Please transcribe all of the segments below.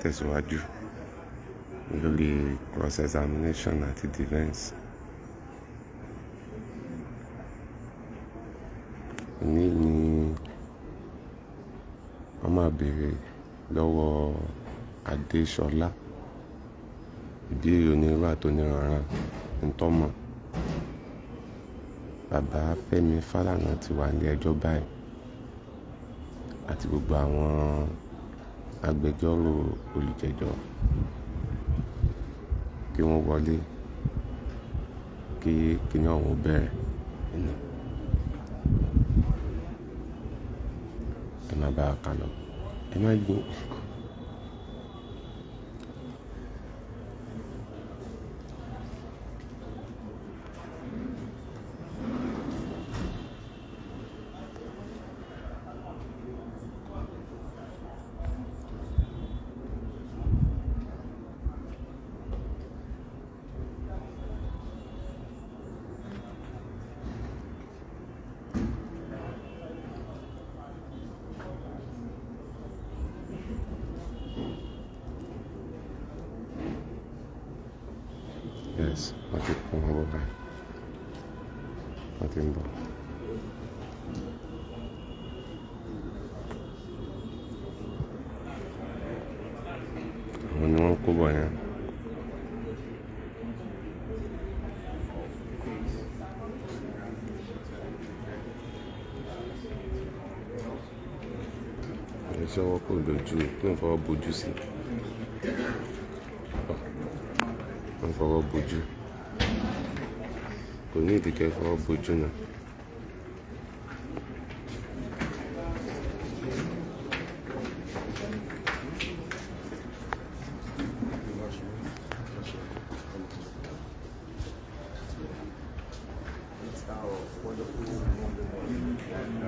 tẹ̀síwájú lórí cross examination àti defence. Ní ni wọ́n máa béèrè lọ́wọ́ Adéṣọlá ìbéèrè onírúurú àtòníranran ntọ́mọ̀. Bàbá Fẹ́mi Fálànà ti wà ní ẹjọ́ báyìí àti gbogbo àwọn agbẹjọ́rò olùjẹ́jọ́ kí wọ́n wọlé kí kíní ọ̀hún bẹ̀rẹ̀. Ẹ má bá a kà lọ, ẹ má gbé. Yes, wọ́n ti kún ọwọ́ báyìí, wọ́n ti ń bọ̀. Àwọn ni wọ́n kó bọ̀ yẹn. Iṣẹ́ ọwọ́ kò lójú tó ń fọwọ́ bojú sí. Wọ́n fọwọ́ bojú, kò ní ìdíkẹ́ fọwọ́ bojú náà.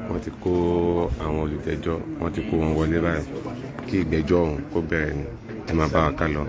Wọ́n ti kó àwọn olùjẹ́jọ́, wọ́n ti kó wọn wọlé báyìí kí ìgbẹ́jọ́ ọ̀hún kó bẹ̀rẹ̀ ni. Ẹ máa bá wa ká lọ.